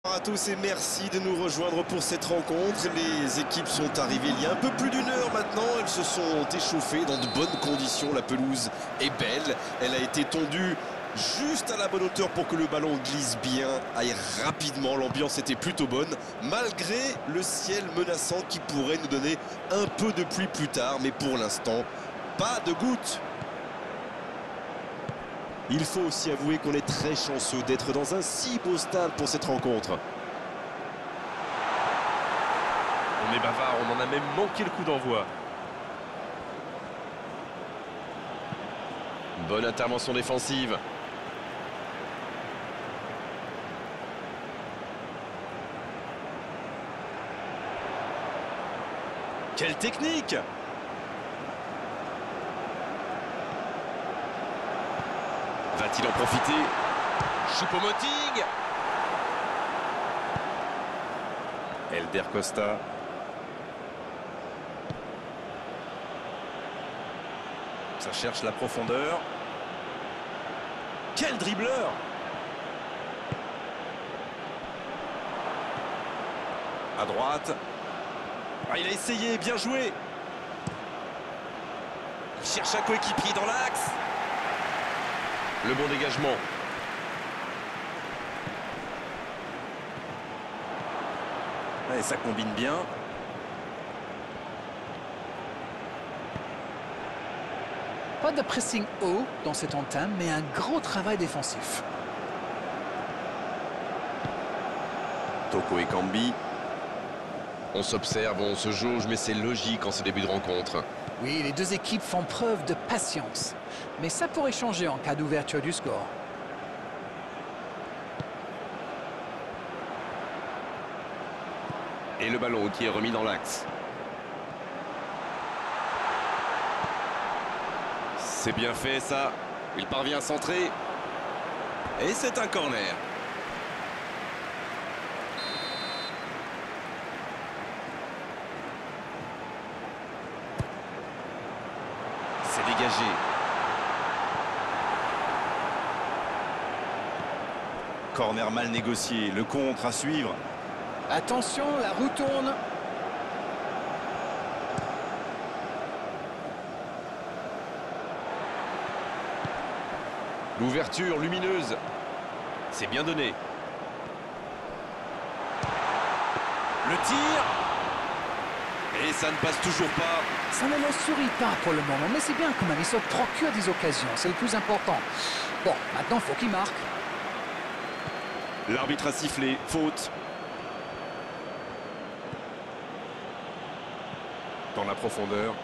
Bonjour à tous et merci de nous rejoindre pour cette rencontre. Les équipes sont arrivées il y a un peu plus d'une heure maintenant. Elles se sont échauffées dans de bonnes conditions. La pelouse est belle. Elle a été tondue juste à la bonne hauteur pour que le ballon glisse bien, aille rapidement. L'ambiance était plutôt bonne, malgré le ciel menaçant qui pourrait nous donner un peu de pluie plus tard. Mais pour l'instant, pas de gouttes. Il faut aussi avouer qu'on est très chanceux d'être dans un si beau stade pour cette rencontre. On est bavard, on en a même manqué le coup d'envoi. Bonne intervention défensive. Quelle technique! Va-t-il en profiter? Choupo-Moting. Elder Costa. Ça cherche la profondeur. Quel dribbleur! À droite. Ah, il a essayé, bien joué. Il cherche un coéquipier dans l'axe. Le bon dégagement. Et ça combine bien. Pas de pressing haut dans cette entame, mais un gros travail défensif. Toko Ekambi. On s'observe, on se jauge, mais c'est logique en ce début de rencontre. Oui, les deux équipes font preuve de patience. Mais ça pourrait changer en cas d'ouverture du score. Et le ballon qui est remis dans l'axe. C'est bien fait ça. Il parvient à centrer. Et c'est un corner. C'est dégagé. Corner mal négocié, le contre à suivre. Attention, la roue tourne. L'ouverture lumineuse. C'est bien donné. Le tir. Et ça ne passe toujours pas. Ça ne le sourit pas pour le moment, mais c'est bien quand même. Il se procure des occasions, c'est le plus important. Bon, maintenant, il faut qu'il marque. L'arbitre a sifflé. Faute. Dans la profondeur.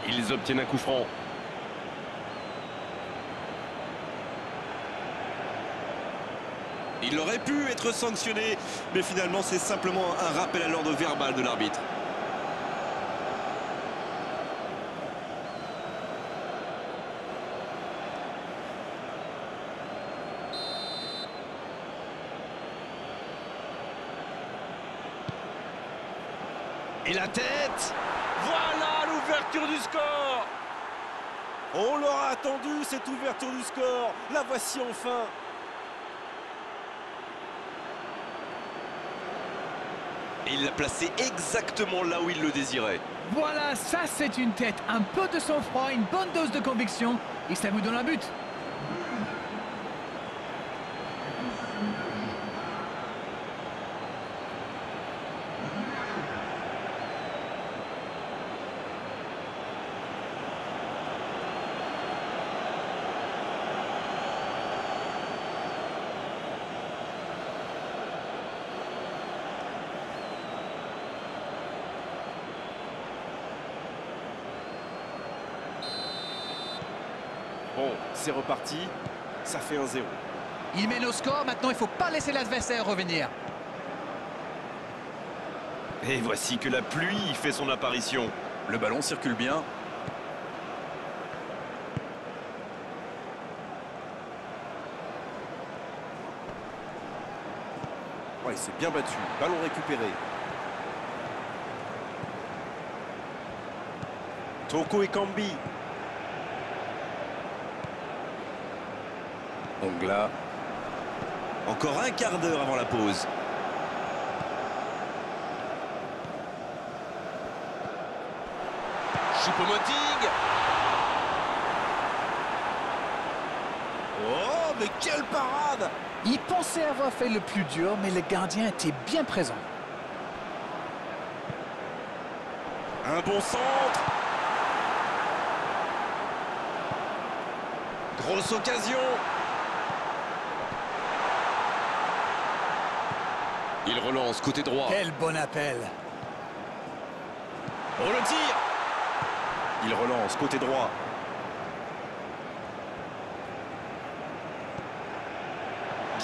Ils obtiennent un coup franc. Il aurait pu être sanctionné, mais finalement c'est simplement un rappel à l'ordre verbal de l'arbitre. Et la tête! Voilà l'ouverture du score! On l'aura attendu, cette ouverture du score. La voici enfin. Et il l'a placé exactement là où il le désirait. Voilà, ça c'est une tête. Un peu de sang-froid, une bonne dose de conviction. Et ça vous donne un but. Bon, c'est reparti. Ça fait 1-0. Il mène au score, maintenant il ne faut pas laisser l'adversaire revenir. Et voici que la pluie fait son apparition. Le ballon circule bien. Ouais, il s'est bien battu. Ballon récupéré. Toko Ekambi. Ongla. Encore un quart d'heure avant la pause. Choupo-Moting. Oh, mais quelle parade! Il pensait avoir fait le plus dur, mais le gardien était bien présent. Un bon centre. Grosse occasion. Il relance côté droit. Quel bon appel. Oh, le tir. Il relance côté droit.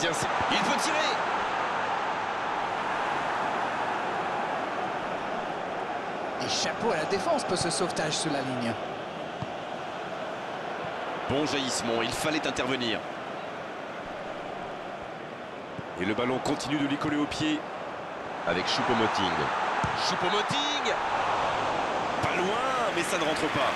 Bien, il peut tirer. Et chapeau à la défense pour ce sauvetage sur la ligne. Bon jaillissement, il fallait intervenir. Et le ballon continue de lui coller au pied avec Choupo-Moting. Choupo-Moting. Pas loin, mais ça ne rentre pas.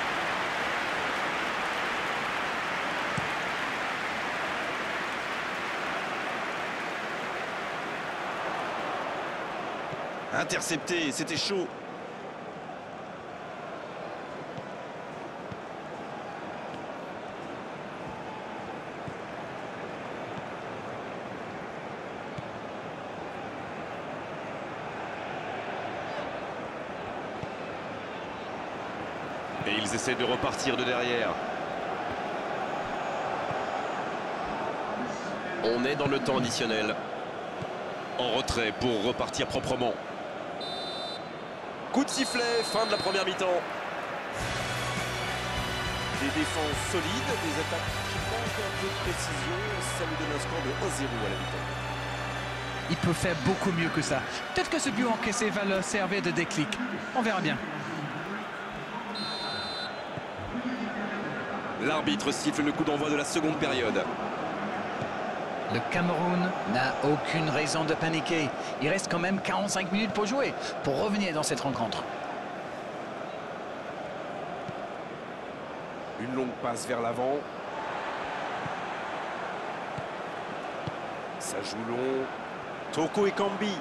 Intercepté, c'était chaud. Et ils essaient de repartir de derrière. On est dans le temps additionnel. En retrait pour repartir proprement. Coup de sifflet, fin de la première mi-temps. Des défenses solides, des attaques qui manquent un peu de précision. Ça nous donne un score de 1-0 à la mi-temps. Il peut faire beaucoup mieux que ça. Peut-être que ce but encaissé va leur servir de déclic. On verra bien. L'arbitre siffle le coup d'envoi de la seconde période. Le Cameroun n'a aucune raison de paniquer. Il reste quand même 45 minutes pour jouer, pour revenir dans cette rencontre. Une longue passe vers l'avant. Ça joue long. Toko et Kambi.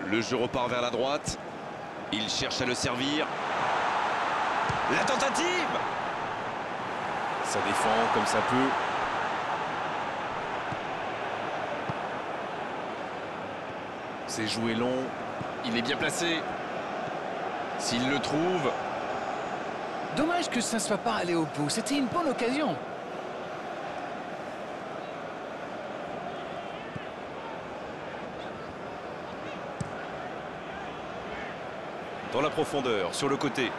Le jeu repart vers la droite. Il cherche à le servir. La tentative! Ça défend comme ça peut. C'est joué long. Il est bien placé. S'il le trouve. Dommage que ça ne soit pas allé au bout. C'était une bonne occasion. Dans la profondeur, sur le côté.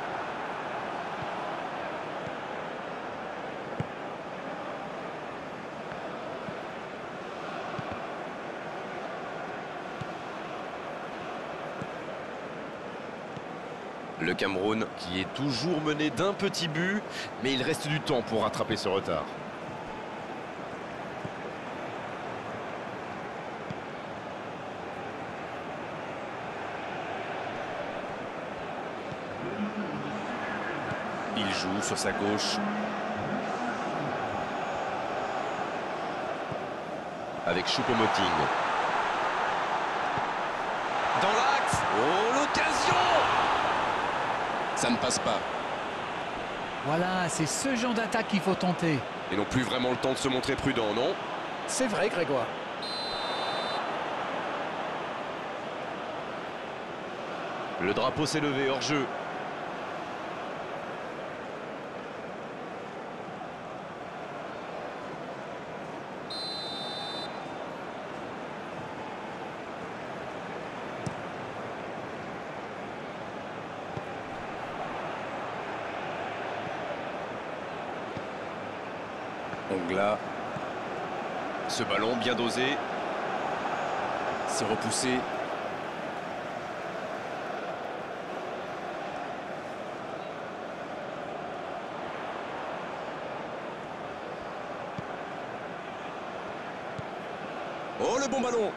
Le Cameroun qui est toujours mené d'un petit but, mais il reste du temps pour rattraper ce retard. Il joue sur sa gauche. Avec Choupo-Moting. Dans l'axe. Oh, l'occasion! Ça ne passe pas. Voilà, c'est ce genre d'attaque qu'il faut tenter. Ils n'ont plus vraiment le temps de se montrer prudents, non? C'est vrai, Grégoire. Le drapeau s'est levé hors jeu. Ongla. Ce ballon bien dosé. C'est repoussé. Oh, le bon ballon.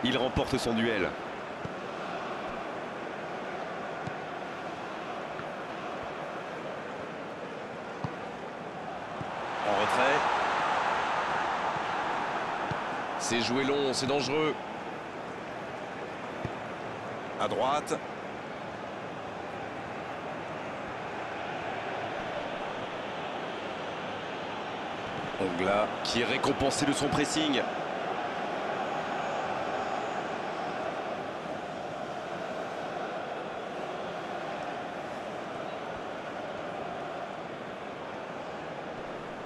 Il remporte son duel. En retrait. C'est joué long, c'est dangereux. À droite. Ongla qui est récompensé de son pressing.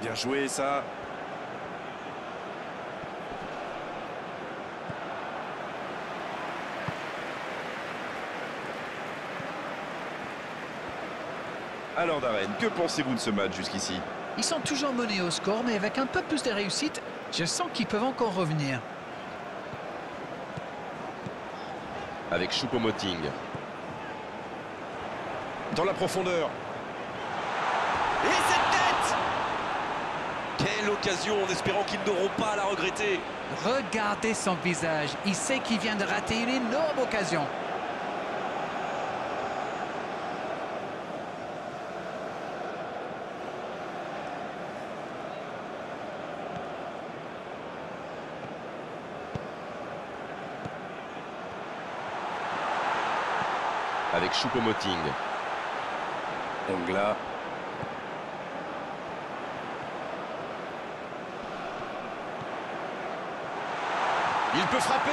Bien joué ça. Alors Darren, que pensez-vous de ce match jusqu'ici? Ils sont toujours menés au score, mais avec un peu plus de réussite, je sens qu'ils peuvent encore revenir. Avec Choupo-Moting. Dans la profondeur. Et cette tête! Quelle occasion, en espérant qu'ils n'auront pas à la regretter. Regardez son visage, il sait qu'il vient de rater une énorme occasion. Avec Choupo-Moting. Ongla. Il peut frapper.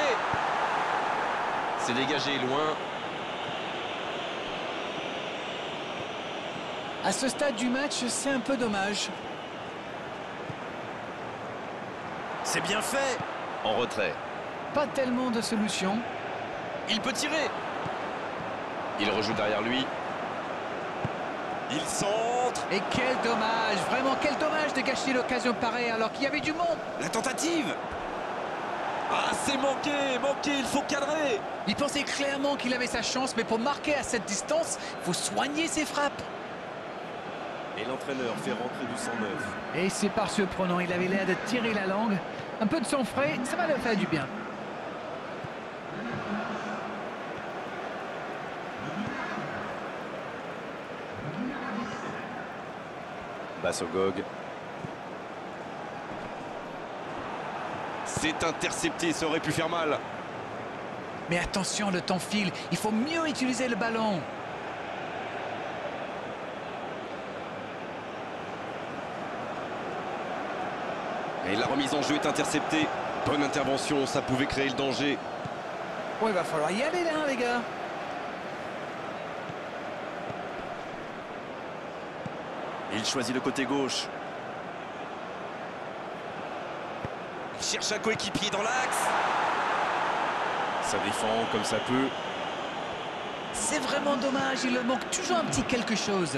C'est dégagé loin. À ce stade du match, c'est un peu dommage. C'est bien fait. En retrait. Pas tellement de solutions. Il peut tirer. Il rejoue derrière lui. Il centre. Et quel dommage, vraiment quel dommage de gâcher l'occasion pareille alors qu'il y avait du monde. La tentative. Ah, c'est manqué, il faut cadrer. Il pensait clairement qu'il avait sa chance, mais pour marquer à cette distance, il faut soigner ses frappes. Et l'entraîneur fait rentrer du sang neuf. Et c'est par surprenant, il avait l'air de tirer la langue. Un peu de sang frais, ça va le faire du bien. Bassogog. C'est intercepté, ça aurait pu faire mal. Mais attention, le temps file, il faut mieux utiliser le ballon. Et la remise en jeu est interceptée. Bonne intervention, ça pouvait créer le danger. Bon, il va falloir y aller là, les gars. Il choisit le côté gauche. Il cherche un coéquipier dans l'axe. Ça défend comme ça peut. C'est vraiment dommage, il leur manque toujours un petit quelque chose.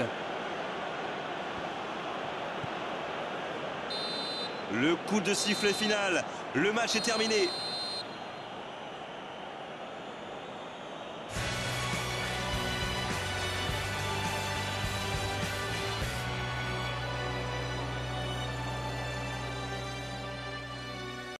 Le coup de sifflet final. Le match est terminé.